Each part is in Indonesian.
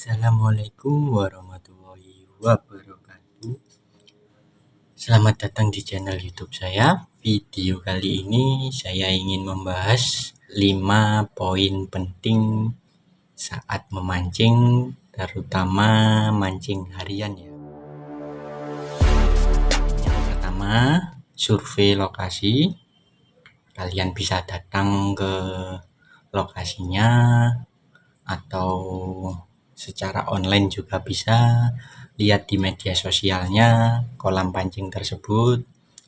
Assalamualaikum warahmatullahi wabarakatuh. Selamat datang di channel YouTube saya. Video kali ini saya ingin membahas 5 poin penting saat memancing, terutama mancing harian ya. Yang pertama, survei lokasi. Kalian bisa datang ke lokasinya atau secara online juga bisa. Lihat di media sosialnya kolam pancing tersebut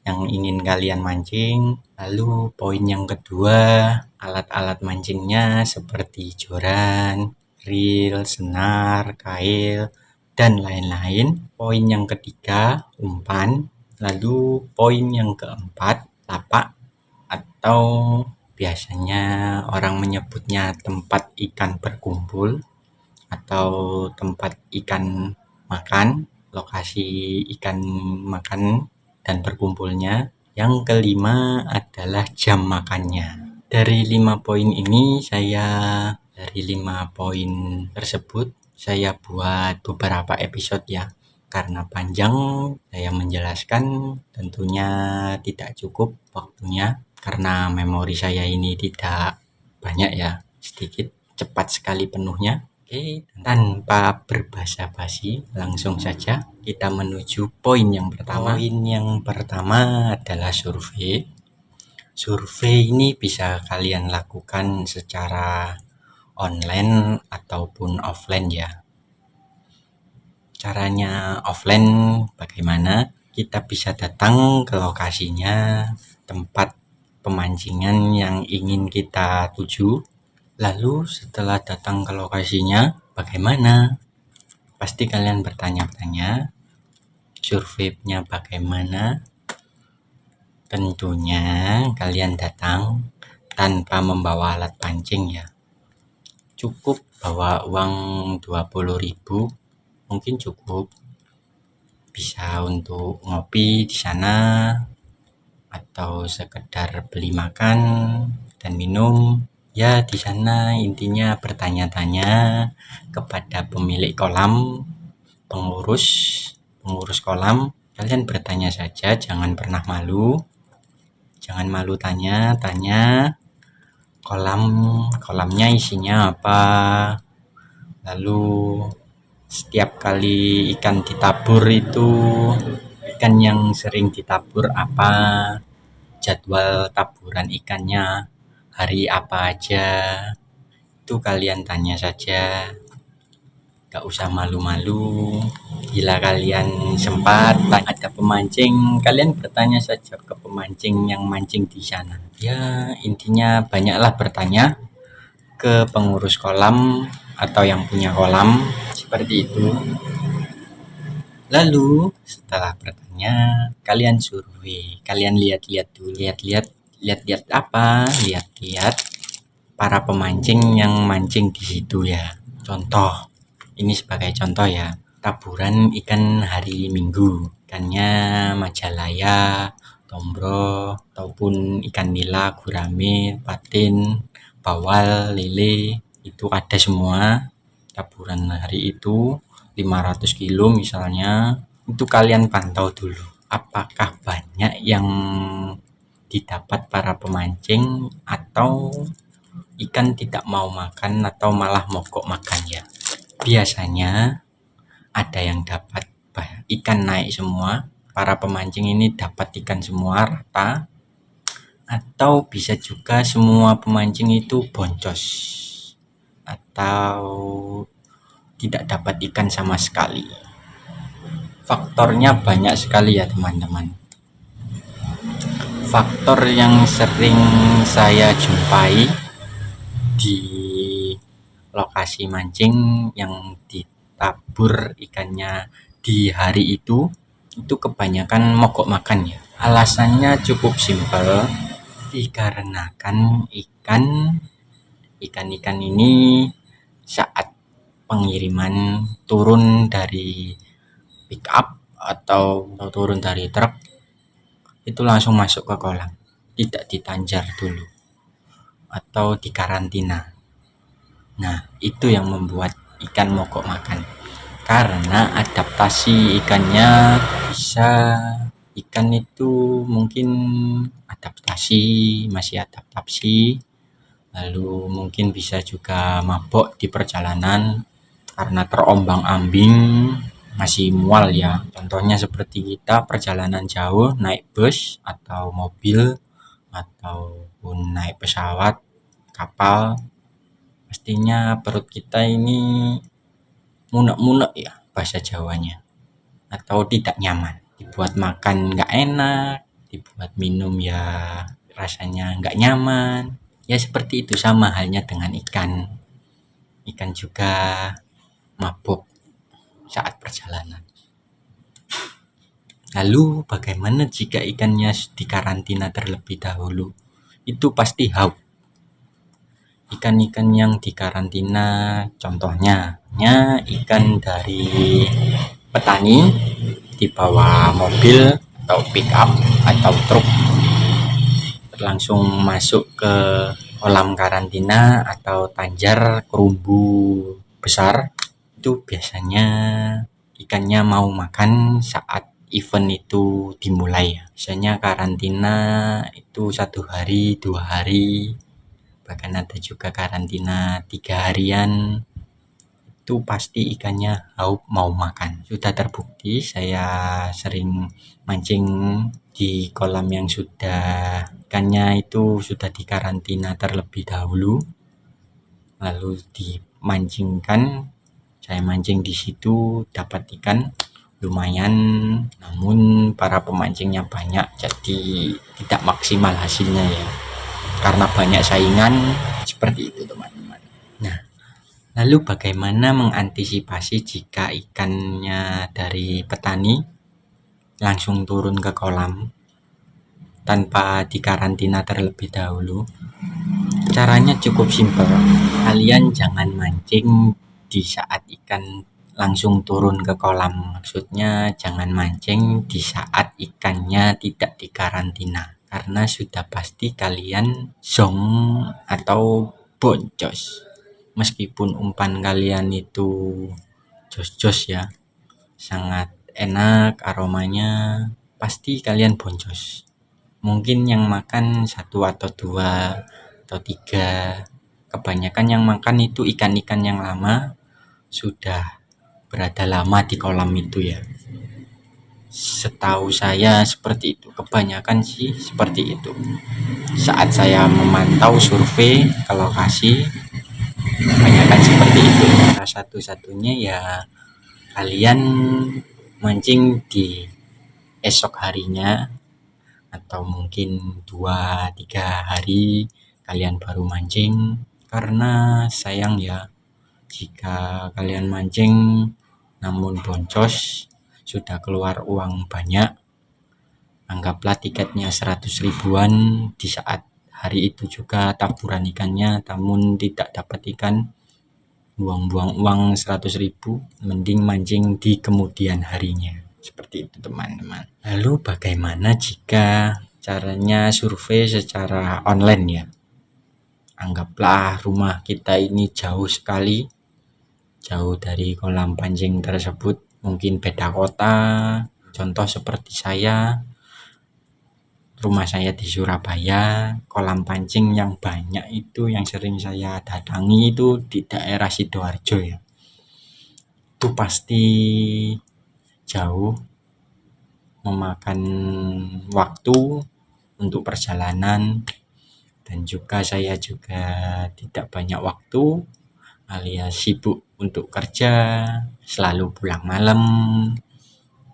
yang ingin kalian mancing. Lalu poin yang kedua, alat-alat mancingnya seperti joran, reel, senar, kail, dan lain-lain. Poin yang ketiga, umpan. Lalu poin yang keempat, lapak atau biasanya orang menyebutnya tempat ikan berkumpul atau tempat ikan makan, lokasi ikan makan dan berkumpulnya. Yang kelima adalah jam makannya. Dari 5 poin tersebut saya buat beberapa episode ya. Karena panjang saya menjelaskan, tentunya tidak cukup waktunya karena memori saya ini tidak banyak ya, sedikit, cepat sekali penuhnya. Oke, tanpa berbasa-basi langsung saja kita menuju poin yang pertama. Poin yang pertama adalah survei. Survei ini bisa kalian lakukan secara online ataupun offline ya. Caranya offline bagaimana? Kita bisa datang ke lokasinya, tempat pemancingan yang ingin kita tuju. Lalu setelah datang ke lokasinya, bagaimana? Pasti kalian bertanya-tanya, surveinya bagaimana? Tentunya kalian datang tanpa membawa alat pancing ya. Cukup bawa uang 20.000, mungkin cukup. Bisa untuk ngopi di sana atau sekedar beli makan dan minum. Ya, di sana intinya bertanya-tanya kepada pemilik kolam, pengurus kolam. Kalian bertanya saja, jangan pernah malu. Jangan malu tanya kolamnya isinya apa. Lalu setiap kali ikan ditabur itu, ikan yang sering ditabur apa, jadwal taburan ikannya hari apa aja, itu kalian tanya saja, gak usah malu-malu. Bila kalian sempat ada pemancing, kalian bertanya saja ke pemancing yang mancing di sana. Ya, intinya banyaklah bertanya ke pengurus kolam atau yang punya kolam, seperti itu. Lalu setelah bertanya, kalian survei, kalian lihat-lihat dulu, lihat-lihat apa? Lihat-lihat para pemancing yang mancing di situ ya. Contoh, ini sebagai contoh ya, taburan ikan hari Minggu, ikannya majalaya, tombro, ataupun ikan nila, gurame, patin, bawal, lele, itu ada semua. Taburan hari itu 500 kilo misalnya, itu kalian pantau dulu apakah banyak yang didapat para pemancing atau ikan tidak mau makan atau malah mogok makan ya. Biasanya ada yang dapat ikan naik semua, para pemancing ini dapat ikan semua rata, atau bisa juga semua pemancing itu boncos atau tidak dapat ikan sama sekali. Faktornya banyak sekali ya teman-teman. Faktor yang sering saya jumpai di lokasi mancing yang ditabur ikannya di hari itu kebanyakan mogok makan ya. Alasannya cukup simpel, dikarenakan ikan ini saat pengiriman turun dari pick up atau turun dari truk itu langsung masuk ke kolam, tidak ditanjar dulu atau dikarantina. Nah, itu yang membuat ikan mogok makan. Karena adaptasi ikannya ikan itu mungkin masih adaptasi, lalu mungkin bisa juga mabok di perjalanan karena terombang-ambing, masih mual ya. Contohnya seperti kita perjalanan jauh naik bus atau mobil ataupun naik pesawat, kapal, pastinya perut kita ini munek-munek ya bahasa Jawanya, atau tidak nyaman. Dibuat makan nggak enak, dibuat minum ya rasanya nggak nyaman. Ya seperti itu, sama halnya dengan ikan. Ikan juga mabuk saat perjalanan. Lalu bagaimana jika ikannya dikarantina terlebih dahulu? Itu pasti haus. Ikan-ikan yang dikarantina contohnya ikan dari petani dibawa mobil atau pick up atau truk langsung masuk ke kolam karantina atau tanjar kerumbu besar. Itu biasanya ikannya mau makan saat event itu dimulai ya. Biasanya karantina itu 1 hari 2 hari, bahkan ada juga karantina 3 harian. Itu pasti ikannya mau makan. Sudah terbukti, saya sering mancing di kolam yang ikannya itu sudah dikarantina terlebih dahulu, lalu dimancingkan. Saya mancing di situ dapat ikan lumayan, namun para pemancingnya banyak, jadi tidak maksimal hasilnya ya, karena banyak saingan. Seperti itu teman-teman. Nah, lalu bagaimana mengantisipasi jika ikannya dari petani langsung turun ke kolam tanpa dikarantina terlebih dahulu? Caranya cukup simpel. Kalian jangan mancing di saat ikan langsung turun ke kolam. Maksudnya jangan mancing di saat ikannya tidak dikarantina, karena sudah pasti kalian zong atau boncos. Meskipun umpan kalian itu jos-jos ya, sangat enak aromanya, pasti kalian boncos. Mungkin yang makan 1 atau 2 atau 3. Kebanyakan yang makan itu ikan-ikan yang lama, sudah berada lama di kolam itu ya. Setahu saya seperti itu, kebanyakan sih seperti itu. Saat saya memantau survei ke lokasi, kebanyakan seperti itu. Salah satu-satunya ya kalian mancing di esok harinya, atau mungkin 2-3 hari kalian baru mancing, karena sayang ya jika kalian mancing namun boncos, sudah keluar uang banyak, anggaplah tiketnya 100 ribuan, di saat hari itu juga taburan ikannya namun tidak dapat ikan, buang-buang uang 100 ribu, mending mancing di kemudian harinya. Seperti itu teman-teman. Lalu bagaimana jika caranya survei secara online ya? Anggaplah rumah kita ini jauh sekali, jauh dari kolam pancing tersebut, mungkin beda kota. Contoh seperti rumah saya di Surabaya, kolam pancing yang banyak itu yang sering saya datangi itu di daerah Sidoarjo ya. Itu pasti jauh, memakan waktu untuk perjalanan, dan juga saya juga tidak banyak waktu alias sibuk untuk kerja, selalu pulang malam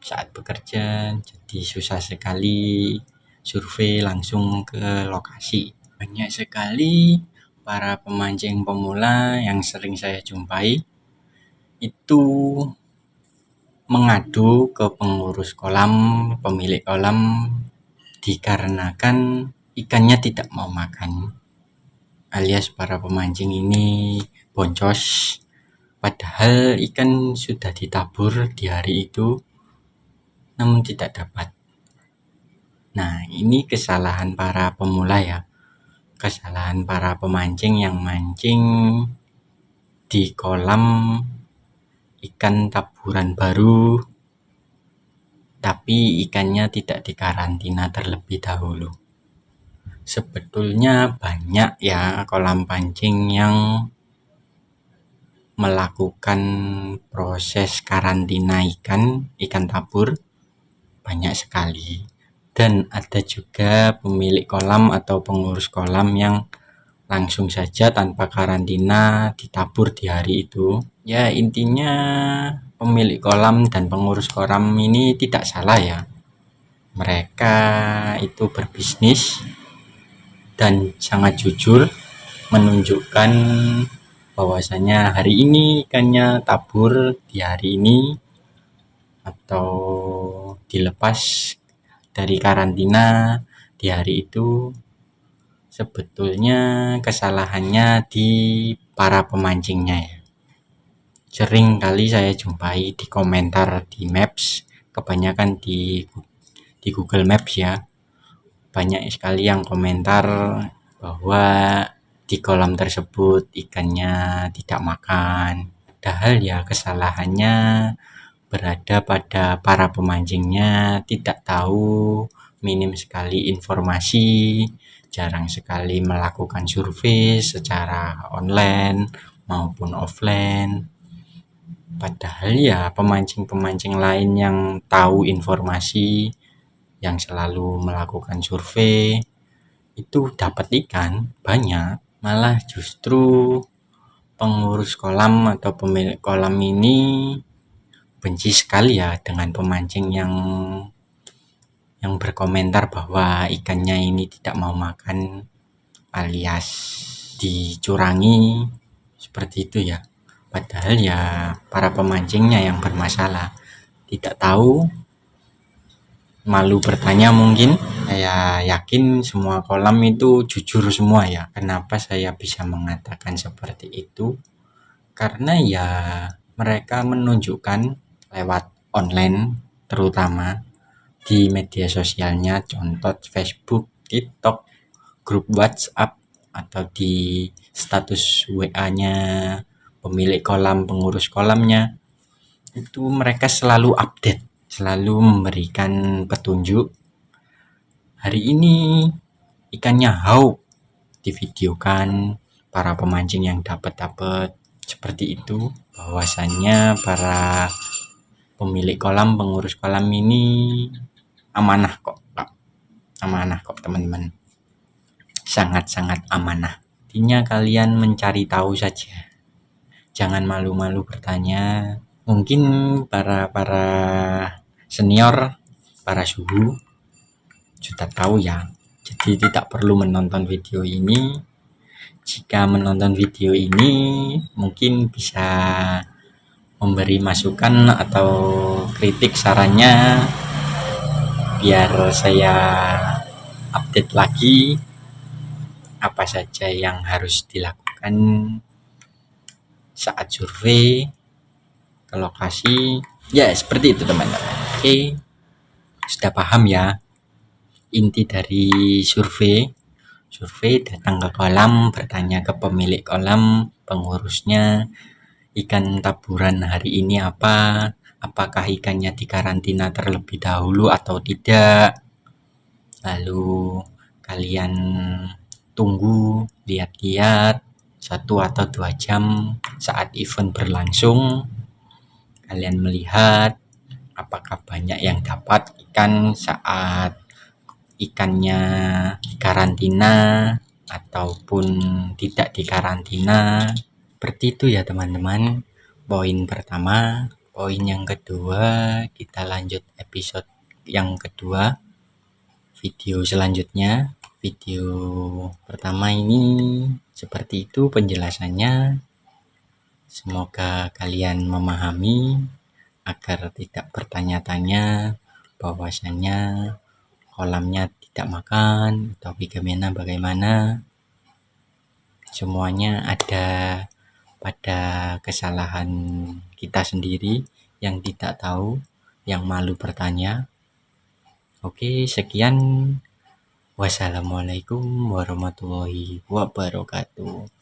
saat bekerja, jadi susah sekali survei langsung ke lokasi. Banyak sekali para pemancing pemula yang sering saya jumpai itu mengadu ke pengurus kolam, pemilik kolam, dikarenakan ikannya tidak mau makan, alias para pemancing ini boncos, padahal ikan sudah ditabur di hari itu namun tidak dapat. Nah, ini kesalahan para pemula ya, kesalahan para pemancing yang mancing di kolam ikan taburan baru, tapi ikannya tidak dikarantina terlebih dahulu. Sebetulnya banyak ya kolam pancing yang melakukan proses karantina ikan tabur, banyak sekali. Dan ada juga pemilik kolam atau pengurus kolam yang langsung saja tanpa karantina ditabur di hari itu. Ya intinya pemilik kolam dan pengurus kolam ini tidak salah ya. Mereka itu berbisnis dan sangat jujur menunjukkan bahwasanya hari ini ikannya tabur di hari ini atau dilepas dari karantina di hari itu. Sebetulnya kesalahannya di para pemancingnya ya. Sering kali saya jumpai di komentar di Maps, kebanyakan di Google Maps ya, banyak sekali yang komentar bahwa di kolam tersebut ikannya tidak makan. Padahal ya kesalahannya berada pada para pemancingnya, tidak tahu, minim sekali informasi, jarang sekali melakukan survei secara online maupun offline. Padahal ya pemancing-pemancing lain yang tahu informasi, yang selalu melakukan survei, itu dapat ikan banyak. Malah justru pengurus kolam atau pemilik kolam ini benci sekali ya dengan pemancing yang berkomentar bahwa ikannya ini tidak mau makan alias dicurangi, seperti itu ya. Padahal ya para pemancingnya yang bermasalah, tidak tahu, malu bertanya mungkin. Saya yakin semua kolam itu jujur semua ya. Kenapa saya bisa mengatakan seperti itu? Karena ya mereka menunjukkan lewat online, terutama di media sosialnya, contoh Facebook, TikTok, grup WhatsApp, atau di status WA-nya pemilik kolam, pengurus kolamnya, itu mereka selalu update, selalu memberikan petunjuk. Hari ini ikannya hauk, divideokan para pemancing yang dapat seperti itu. Bahwasannya para pemilik kolam, pengurus kolam ini amanah kok teman-teman, sangat-sangat amanah. Intinya kalian mencari tahu saja, jangan malu-malu bertanya. Mungkin para senior, para suhu sudah tahu ya, jadi tidak perlu menonton video ini. Jika menonton video ini mungkin bisa memberi masukan atau kritik sarannya biar saya update lagi apa saja yang harus dilakukan saat survei ke lokasi. Ya seperti itu teman-teman. Oke, sudah paham ya inti dari survei datang ke kolam, bertanya ke pemilik kolam, pengurusnya, ikan taburan hari ini apa, apakah ikannya dikarantina terlebih dahulu atau tidak. Lalu kalian tunggu, lihat-lihat 1 atau 2 jam saat event berlangsung. Kalian melihat apakah banyak yang dapat ikan saat ikannya dikarantina ataupun tidak dikarantina. Seperti itu ya teman-teman, poin pertama. Poin yang kedua, kita lanjut episode yang kedua, video selanjutnya. Video pertama ini seperti itu penjelasannya. Semoga kalian memahami agar tidak bertanya-tanya bahwasannya kolamnya tidak makan atau bagaimana. Semuanya ada pada kesalahan kita sendiri yang tidak tahu, yang malu bertanya. Oke, sekian. Wassalamualaikum warahmatullahi wabarakatuh.